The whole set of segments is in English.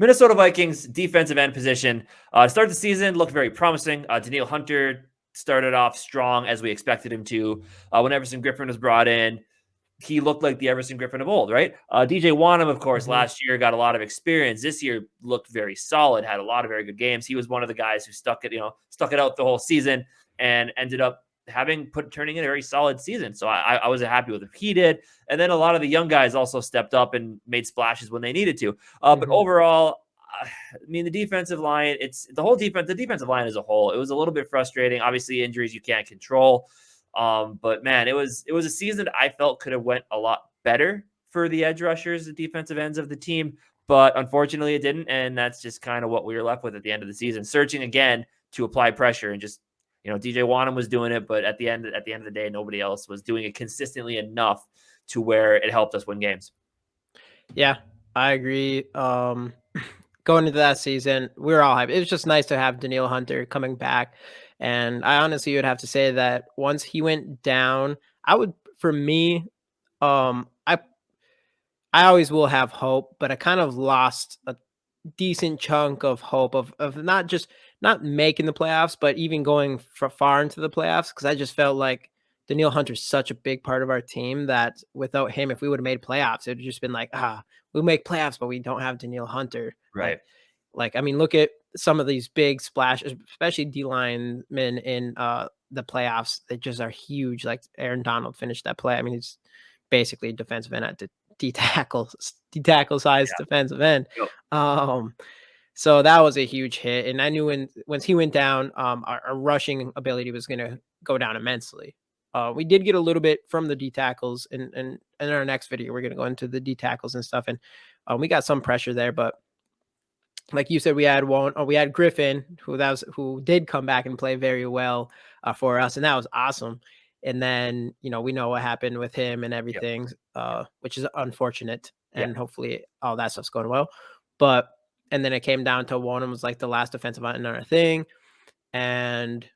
Minnesota Vikings defensive end position. To start the season, looked very promising. Danielle Hunter started off strong as we expected him to. When Everson Griffin was brought in, he looked like the Everson Griffin of old, right? DJ Wanham, of course, last year got a lot of experience. This year looked very solid, had a lot of very good games. He was one of the guys who stuck it out the whole season and ended up turning in a very solid season. So I was happy with what he did. And then a lot of the young guys also stepped up and made splashes when they needed to. But overall, I mean, the defensive line, the defensive line as a whole, it was a little bit frustrating. Obviously, injuries you can't control. But man, it was a season that I felt could have went a lot better for the edge rushers, the defensive ends of the team. But unfortunately, it didn't. And that's just kind of what we were left with at the end of the season, searching again to apply pressure and just, DJ Wanham was doing it, but at the end of the day, nobody else was doing it consistently enough to where it helped us win games. Yeah, I agree. Going into that season, we were all hyped. It was just nice to have Danielle Hunter coming back. And I honestly would have to say that once he went down, I always will have hope, but I kind of lost a decent chunk of hope of not making the playoffs, but even going far into the playoffs, because I just felt like Danielle Hunter's such a big part of our team that without him, if we would have made playoffs, it would have just been like, we'll make playoffs, but we don't have Danielle Hunter. Right. Like, I mean, look at some of these big splashes, especially D linemen in the playoffs. They just are huge. Like Aaron Donald finished that play. I mean, he's basically a defensive end at the D-tackle size defensive end. Yep. So that was a huge hit. And I knew once he went down, our rushing ability was going to go down immensely. We did get a little bit from the D tackles, and in our next video, we're going to go into the D tackles and stuff. And we got some pressure there, but like you said, we had Griffin, who did come back and play very well for us, and that was awesome. And then, we know what happened with him and everything, which is unfortunate. And hopefully all that stuff's going well. And then it came down to one was like the last defensive line in our thing. And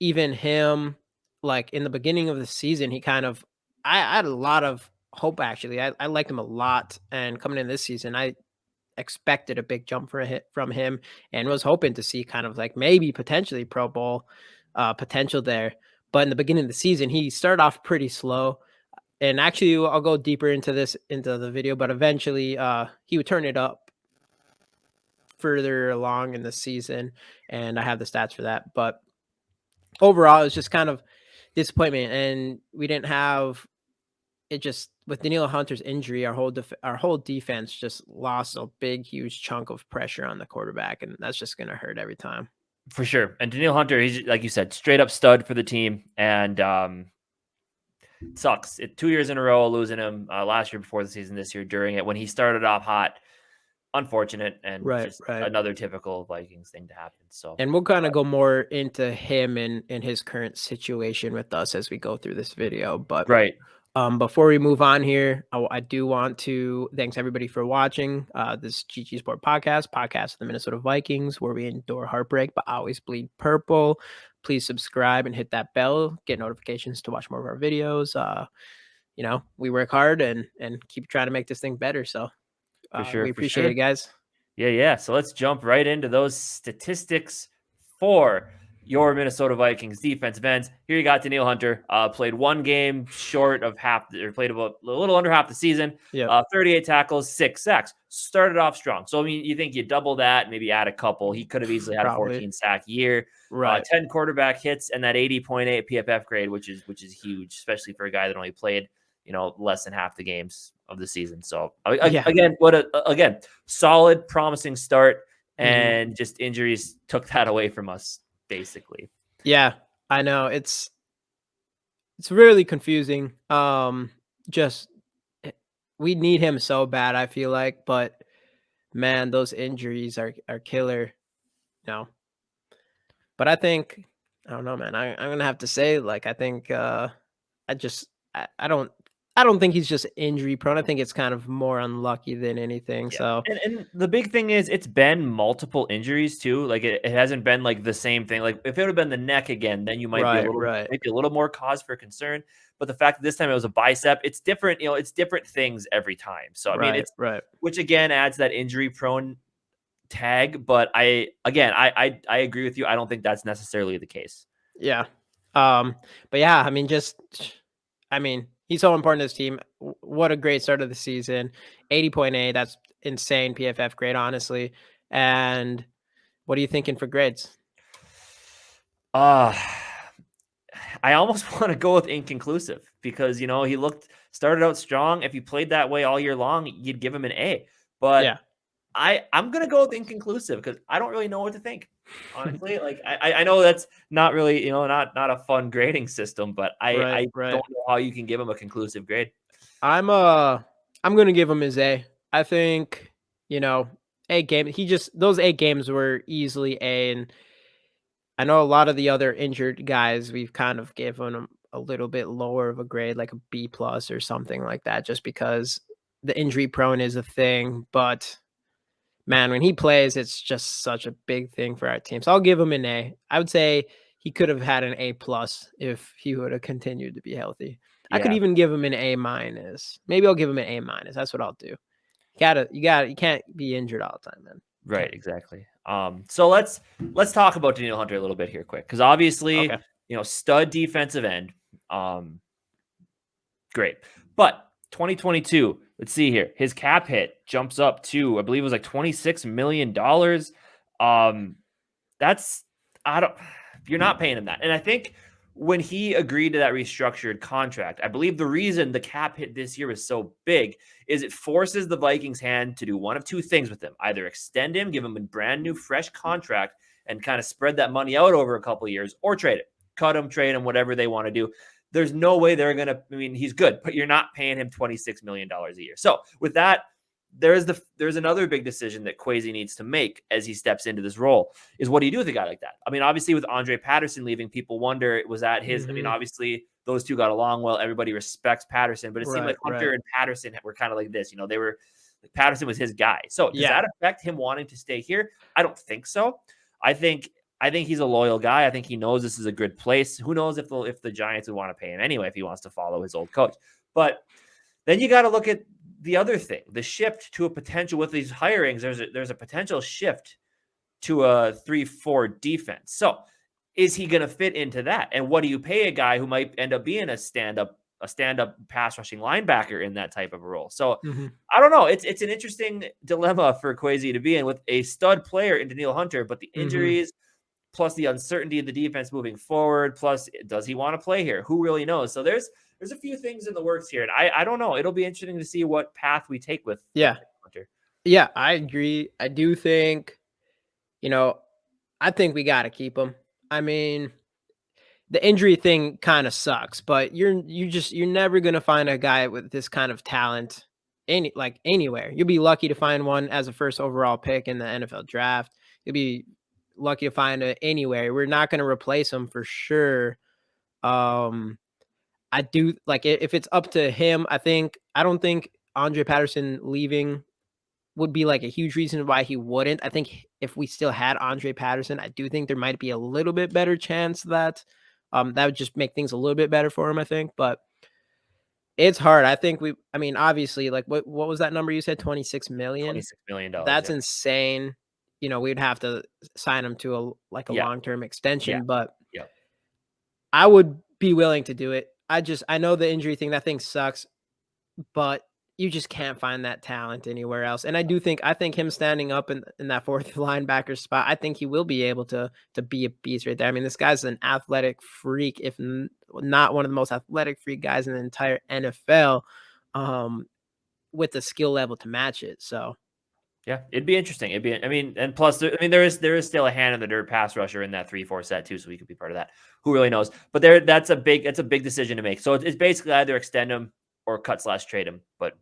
even him, like in the beginning of the season, I had a lot of hope, actually. I liked him a lot. And coming in this season, I expected a big jump from him and was hoping to see kind of like maybe potentially Pro Bowl potential there. But in the beginning of the season, he started off pretty slow. And actually, I'll go deeper into the video, but eventually he would turn it up further along in the season. And I have the stats for that. But overall, it was just kind of disappointment. And we didn't have it just with Danielle Hunter's injury, our whole defense just lost a big, huge chunk of pressure on the quarterback. And that's just going to hurt every time. For sure. And Danielle Hunter, he's, like you said, straight up stud for the team. And sucks. 2 years in a row losing him last year before the season, this year during it when he started off hot. Unfortunate and another typical Vikings thing to happen. So, and we'll kind of go more into him and his current situation with us as we go through this video. But before we move on here, I do want to thanks everybody for watching this GG Sport podcast of the Minnesota Vikings, where we endure heartbreak but always bleed purple. Please subscribe and hit that bell, get notifications to watch more of our videos. We work hard and keep trying to make this thing better. So for sure, we appreciate it, guys. Yeah. So let's jump right into those statistics for your Minnesota Vikings defensive ends. Here you got Danielle Hunter, played one game short of played about a little under half the season. 38 tackles, 6 sacks. Started off strong. So, I mean, you think you double that, maybe add a couple. He could have easily had a 14 sack year. 10 quarterback hits and that 80.8 PFF grade, which is huge, especially for a guy that only played, less than half the games of the season. So again, solid, promising start, and just injuries took that away from us. Basically. Yeah, I know. It's really confusing. Just we need him so bad, I feel like, but man, those injuries are killer. No. But I think, I don't know, man. I'm gonna have to say, like, I think I don't think he's just injury prone. I think it's kind of more unlucky than anything. Yeah. So, and the big thing is it's been multiple injuries too. Like it hasn't been like the same thing. Like if it would have been the neck again, then you might be maybe a little more cause for concern. But the fact that this time it was a bicep, it's different. It's different things every time. So I mean, it's which again adds that injury prone tag, but I agree with you. I don't think that's necessarily the case. Yeah. But yeah, he's so important to this team. What a great start of the season. 80.8. That's insane PFF grade, honestly. And what are you thinking for grades? I almost want to go with inconclusive because, he started out strong. If he played that way all year long, you'd give him an A. But Yeah. I'm going to go with inconclusive because I don't really know what to think. Honestly, like I know that's not really, not a fun grading system, but I Right. don't know how you can give him a conclusive grade. I'm going to give him his A. I think, 8 games. Those 8 games were easily A, and I know a lot of the other injured guys, we've kind of given them a little bit lower of a grade, like a B plus or something like that, just because the injury prone is a thing. But man, when he plays, it's just such a big thing for our team. So I'll give him an A. I would say he could have had an A plus if he would have continued to be healthy. I could Yeah. even give him an A minus. Maybe I'll give him an A minus. That's what I'll do. You can't be injured all the time, man. Right, exactly. So let's talk about Danielle Hunter a little bit here quick, because obviously, Okay. Stud defensive end. Great. But 2022, let's see here. His cap hit jumps up to, I believe it was like $26 million. You're not paying him that. And I think when he agreed to that restructured contract, I believe the reason the cap hit this year is so big is it forces the Vikings' hand to do one of two things with him. Either extend him, give him a brand new, fresh contract, and kind of spread that money out over a couple of years, or trade it. Cut him, trade him, whatever they want to do. There's no way they're going to, he's good, but you're not paying him $26 million a year. So with that, there's another big decision that Kwesi needs to make as he steps into this role is what do you do with a guy like that? Obviously with Andre Patterson leaving, people wonder, was that his, obviously those two got along well. Everybody respects Patterson, but it seemed like Hunter and Patterson were kind of like this, they were, Patterson was his guy. So does that affect him wanting to stay here? I don't think so. I think he's a loyal guy. I think he knows this is a good place. Who knows if the Giants would want to pay him anyway, if he wants to follow his old coach. But then you got to look at the other thing, the shift to a potential with these hirings. There's a potential shift to a 3-4 defense. So is he going to fit into that? And what do you pay a guy who might end up being a stand-up pass rushing linebacker in that type of a role? So I don't know. It's an interesting dilemma for Kwesi to be in with a stud player in Danielle Hunter, but the injuries plus the uncertainty of the defense moving forward, plus does he want to play here? Who really knows? So there's a few things in the works here, and I don't know. It'll be interesting to see what path we take with Hunter. Yeah, I agree. I do think, I think we got to keep him. The injury thing kind of sucks, but you're never going to find a guy with this kind of talent anywhere. You'll be lucky to find one as a first overall pick in the NFL draft. You'll be lucky to find it anywhere. We're not going to replace him for sure. I do if it's up to him, I don't think Andre Patterson leaving would be like a huge reason why he wouldn't. I think if we still had Andre Patterson, I do think there might be a little bit better chance that that would just make things a little bit better for him, I think. But it's hard. I think obviously, like what was that number you said? $26 million? $26 million. That's insane. We'd have to sign him to a long-term extension, but I would be willing to do it. I know the injury thing, that thing sucks, but you just can't find that talent anywhere else. And I think him standing up in that fourth linebacker spot, I think he will be able to be a beast right there. This guy's an athletic freak, if not one of the most athletic freak guys in the entire NFL, with the skill level to match it. So yeah, it'd be interesting. And plus, there is still a hand in the dirt pass rusher in that 3-4 set too, so we could be part of that. Who really knows? But that's a big decision to make. So it's basically either extend him or cut/trade him. But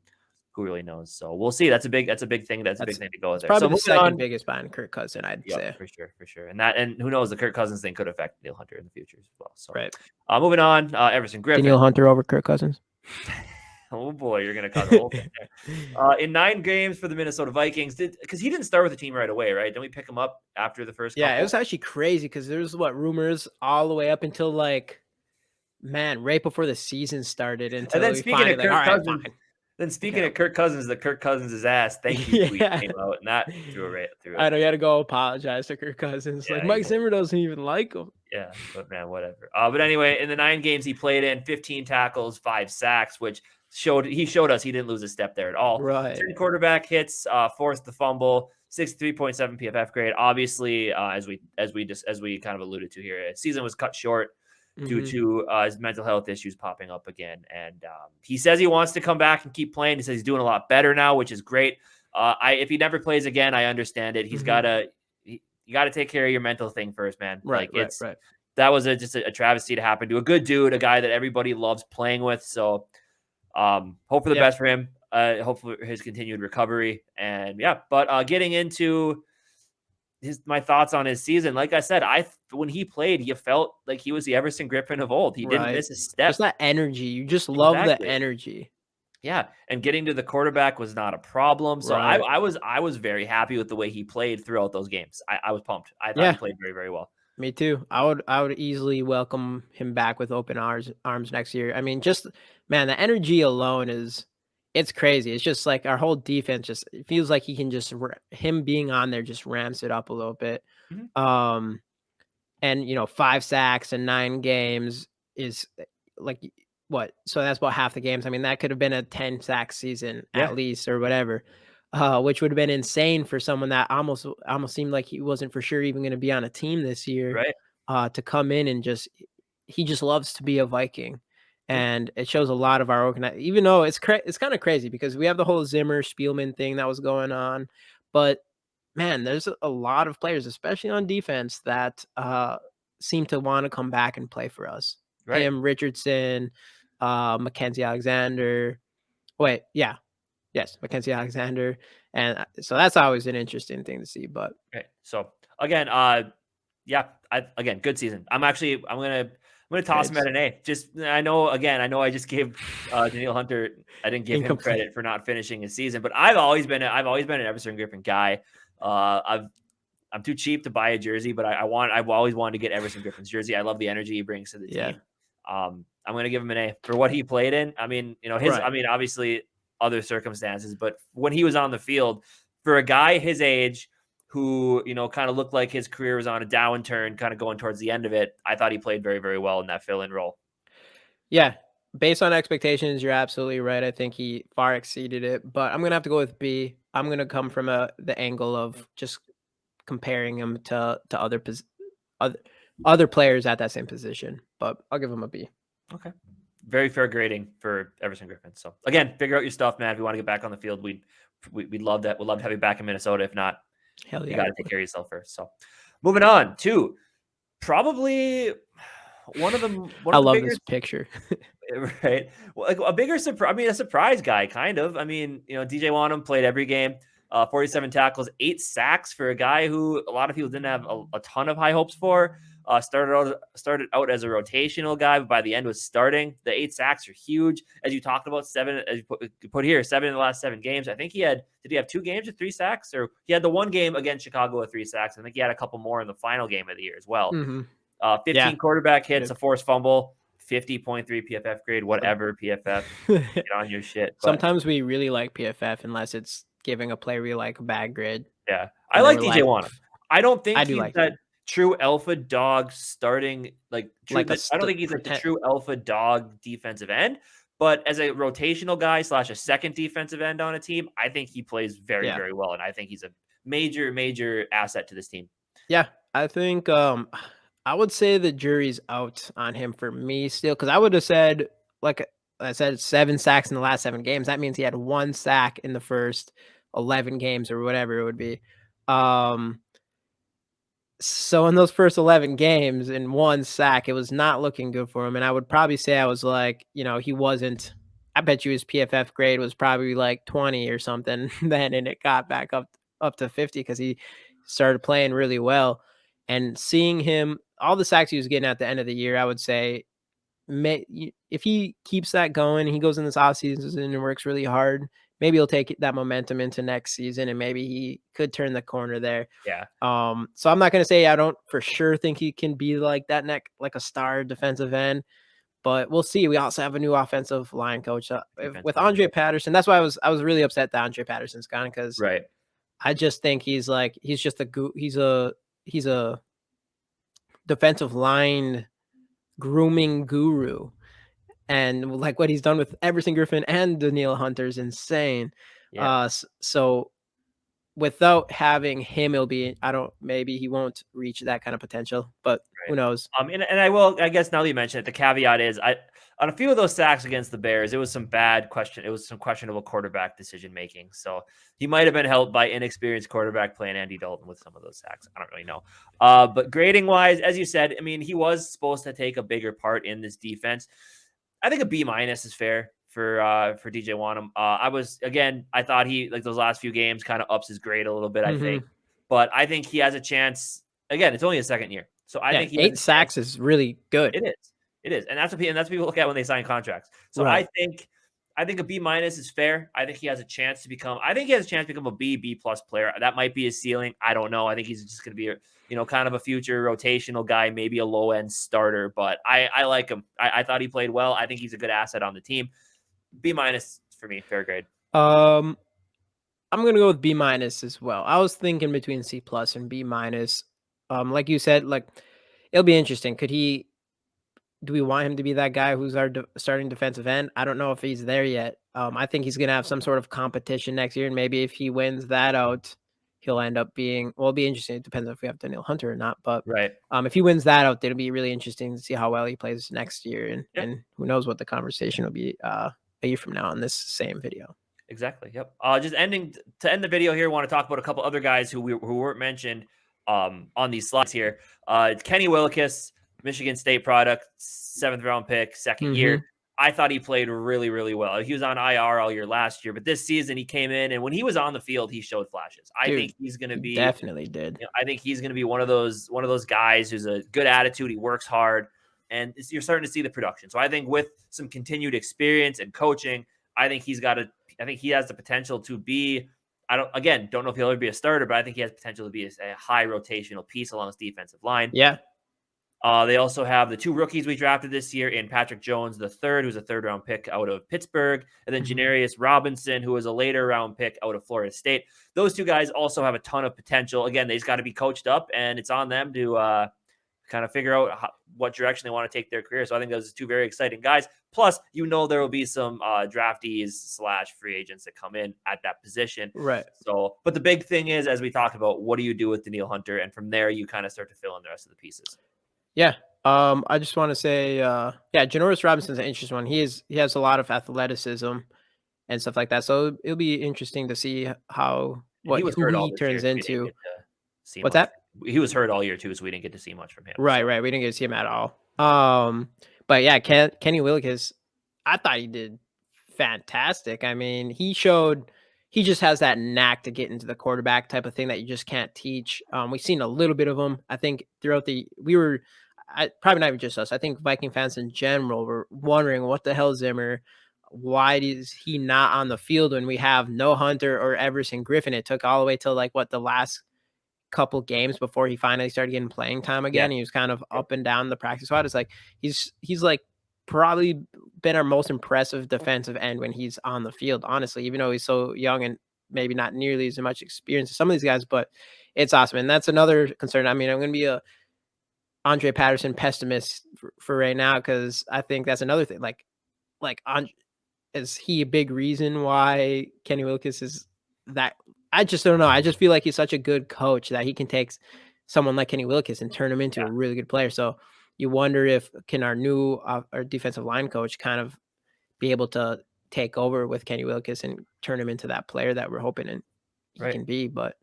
who really knows? So we'll see. That's a big thing. That's a big thing to go with there. Probably so the second biggest behind Kirk Cousins, I'd say. For sure. And who knows? The Kirk Cousins thing could affect Danielle Hunter in the future as well. So right. Moving on. Everson Griffin. Danielle Hunter over Kirk Cousins. Oh boy, you're gonna cause a whole thing there. In 9 games for the Minnesota Vikings, because he didn't start with the team right away, right? Didn't we pick him up after the first? Yeah, it was actually crazy because there was rumors all the way up until right before the season started. Until and then speaking of Kirk Cousins, Then speaking of Kirk Cousins, the Kirk Cousins' ass thank you tweet Yeah. came out, and that threw it. I know you had to go apologize to Kirk Cousins. Like, Yeah, he Mike did. Zimmer doesn't even like him. Yeah, but man, whatever. But anyway, in the 9 games he played in, 15 tackles, 5 sacks, which showed us he didn't lose a step there at all. Right. 10 quarterback hits, forced the fumble, 63.7 PFF grade. Obviously, as we kind of alluded to here, season was cut short due Mhm. to his mental health issues popping up again. And he says he wants to come back and keep playing. He says he's doing a lot better now, which is great. If he never plays again, I understand it. He's Mhm. got to you got to take care of your mental thing first, man. Right, Like right. that was just a travesty to happen to a good dude, a guy that everybody loves playing with. So hope for the Yeah. best for him. Hope for his continued recovery. And yeah, but getting into my thoughts on his season, like I said, when he played, you felt like he was the Everson Griffin of old. He didn't Right. miss a step. Just that energy. You just love the Exactly. energy. Yeah, and getting to the quarterback was not a problem. So Right. I was very happy with the way he played throughout those games. I was pumped. I thought he Yeah, played very, very well. me too. I would easily welcome him back with open arms next year. I mean, just man, the energy alone it's crazy. It's just like our whole defense just it feels like he can just him being on there just ramps it up a little bit. Mhm. Um and 5 sacks in 9 games is like what? So that's about half the games. I mean, that could have been a 10 sack season Yeah, at least or whatever. Which would have been insane for someone that almost seemed like he wasn't for sure even going to be on a team this year. right. To come in and he just loves to be a Viking. Yeah, And it shows a lot of our even though it's kind of crazy because we have the whole Zimmer Spielman thing that was going on, but man, there's a lot of players, especially on defense, that seem to want to come back and play for us. right. Him, Richardson, Mackenzie Alexander. Wait, yeah, yes, Mackenzie Alexander, and so that's always an interesting thing to see. But Right. So again, yeah, again, good season. I'm gonna toss him it's at an A. Just I know I just gave Danielle Hunter. I didn't give him incomplete. credit for not finishing his season, but I've always been an Everson Griffin guy. I'm too cheap to buy a jersey, but I've always wanted to get Everson Griffin's jersey. I love the energy he brings to the Yeah, team. I'm gonna give him an A for what he played in. I mean, right. obviously other circumstances, but when he was on the field, for a guy his age who, kind of looked like his career was on a downturn, kind of going towards the end of it, I thought he played very, very well in that fill-in role. Yeah, based on expectations, you're absolutely right. I think he far exceeded it, but I'm gonna have to go with B. I'm gonna come from the angle of just comparing him to other other players at that same position, but I'll give him a B. Okay. Very fair grading for Everson Griffin. So again, figure out your stuff, man. If you want to get back on the field, we'd love that. We'd love to have you back in Minnesota. If not, Hell you yeah, got we to take would. care of yourself first. So moving on to probably one of the I love bigger this picture. right? Well, like a bigger surprise. I mean, a surprise guy, kind of. I mean, DJ Wanham played every game, 47 tackles, 8 sacks for a guy who a lot of people didn't have a ton of high hopes for. Started out as a rotational guy, but by the end was starting. The 8 sacks are huge, as you talked about. 7, as you put here, 7 in the last 7 games. I think did he have 2 games with 3 sacks, or he had the one game against Chicago with 3 sacks. I think he had a couple more in the final game of the year as well. Mhm. 15 Yeah. quarterback hits, Good. a forced fumble, 50.3 PFF grade, whatever PFF, get on your shit. But Sometimes we really like PFF unless it's giving a player we like a bad grade, yeah, I and then like we're DJ like, Wanham. I don't I think do he's like that him. true alpha dog starting Like a I don't think he's like the true alpha dog defensive end, but as a rotational guy / a second defensive end on a team, I think he plays very, yeah. very well, and I think he's a major, major asset to this team. Yeah, I think, I would say the jury's out on him for me still, because I would have said, like I said, 7 sacks in the last 7 games. That means he had 1 sack in the first 11 games or whatever it would be. Um, so in those first 11 games and 1 sack, it was not looking good for him, and I would probably say I was like, he wasn't. I bet you his PFF grade was probably like 20 or something then, and it got back up to 50 because he started playing really well. And seeing him, all the sacks he was getting at the end of the year, I would say, if he keeps that going, he goes in this offseason and works really hard, maybe he'll take that momentum into next season, and maybe he could turn the corner there. Yeah, So I'm not gonna say I don't for sure think he can be like that like a star defensive end, but we'll see. We also have a new offensive line coach with line. Andre Patterson. That's why I was really upset that Andre Patterson's gone, because Right. I just think he's just he's a defensive line grooming guru. And like what he's done with Everson Griffin and Danielle Hunter is insane. Yeah. So without having him, maybe he won't reach that kind of potential, but who knows? And I guess now that you mention it, the caveat is on a few of those sacks against the Bears, it was some questionable quarterback decision making. So he might have been helped by inexperienced quarterback playing Andy Dalton with some of those sacks. I don't really know. But grading wise, as you said, I mean, he was supposed to take a bigger part in this defense. I think a B- is fair for DJ Wanham. I thought he, like, those last few games kind of ups his grade a little bit, I think. But I think he has a chance. Again, it's only his second year. So I think 8 sacks is really good. It is. And that's what people look at when they sign contracts. So right. I think a B- is fair. I think he has a chance to become a B+ player. That might be his ceiling. I don't know. I think he's just going to be kind of a future rotational guy, maybe a low end starter, but I like him. I thought he played well. I think he's a good asset on the team. B- for me, fair grade. I'm going to go with B- as well. I was thinking between C+ and B-. Like you said, like, it'll be interesting. Do we want him to be that guy who's our starting defensive end? I don't know if he's there yet. I think he's going to have some sort of competition next year, and maybe if he wins that out, he'll end up being, well, it'll be interesting. It depends if we have Danielle Hunter or not, but right. If he wins that out, it'll be really interesting to see how well he plays next year, and who knows what the conversation will be a year from now on this same video. Exactly. Yep. Just to end the video here, I want to talk about a couple other guys who weren't mentioned on these slides here. Kenny Wilkins, Michigan State product, 7th round pick, second year. I thought he played really, really well. He was on IR all year last year, but this season he came in, and when he was on the field, he showed flashes. I think he's going to be definitely did. I think he's going to be one of those guys who's a good attitude. He works hard, and you're starting to see the production. So I think with some continued experience and coaching, I think he has the potential to be. I don't know if he'll ever be a starter, but I think he has potential to be a high rotational piece along his defensive line. Yeah. They also have the 2 rookies we drafted this year in Patrick Jones III, who's a 3rd round pick out of Pittsburgh, and then Janarius Robinson, who is a later round pick out of Florida State. Those 2 guys also have a ton of potential. Again, they just got to be coached up, and it's on them to kind of figure out what direction they want to take their career. So I think those are 2 very exciting guys. Plus, there will be some draftees / free agents that come in at that position. Right. So, but the big thing is, as we talked about, what do you do with Danielle Hunter? And from there, you kind of start to fill in the rest of the pieces. Yeah. I just want to say, Janarius Robinson's an interesting one. He has a lot of athleticism and stuff like that. So it'll be interesting to see who he turns into. What's that? He was hurt all year too, so we didn't get to see much from him. Right. We didn't get to see him at all. But yeah, Kenny Wilkins, I thought he did fantastic. I mean, he just has that knack to get into the quarterback type of thing that you just can't teach. We've seen a little bit of him. I think probably not even just us. I think Viking fans in general were wondering, what the hell, Zimmer? Why is he not on the field when we have no Hunter or Everson Griffin? It took all the way till the last couple games before he finally started getting playing time again. He was kind of up and down the practice squad. It's like he's like probably been our most impressive defensive end when he's on the field, honestly, even though he's so young and maybe not nearly as much experience as some of these guys, but it's awesome. And that's another concern. I mean, I'm going to be a Andre Patterson pessimist for right now, because I think that's another thing. Is he a big reason why Kenny Wilkins is that? I just don't know. I just feel like he's such a good coach that he can take someone like Kenny Wilkins and turn him into a really good player. So you wonder if our new our defensive line coach kind of be able to take over with Kenny Wilkins and turn him into that player that we're hoping he can be. But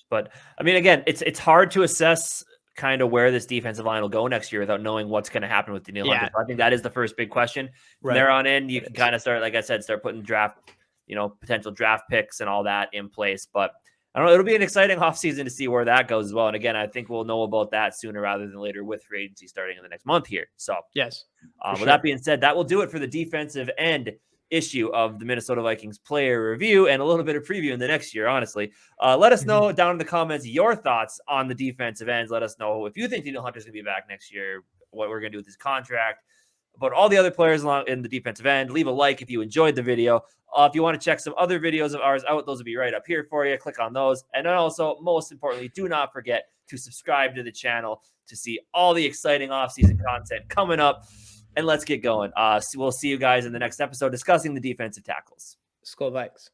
but I mean, again, it's hard to assess kind of where this defensive line will go next year without knowing what's going to happen with Danielle Hunter. So I think that is the first big question. From there on in, you can kind of start, like I said, start putting potential draft picks and all that in place. But I don't know, it'll be an exciting offseason to see where that goes as well. And again, I think we'll know about that sooner rather than later with free agency starting in the next month here. So yes. With that being said, that will do it for the defensive end issue of the Minnesota Vikings player review and a little bit of preview in the next year, honestly. Let us know down in the comments your thoughts on the defensive ends. Let us know if you think Danielle Hunter's going to be back next year, what we're going to do with his contract, about all the other players along in the defensive end. Leave a like if you enjoyed the video. If you want to check some other videos of ours out, those will be right up here for you. Click on those. And then also, most importantly, do not forget to subscribe to the channel to see all the exciting offseason content coming up. And let's get going. We'll see you guys in the next episode discussing the defensive tackles. SKOL Vikes.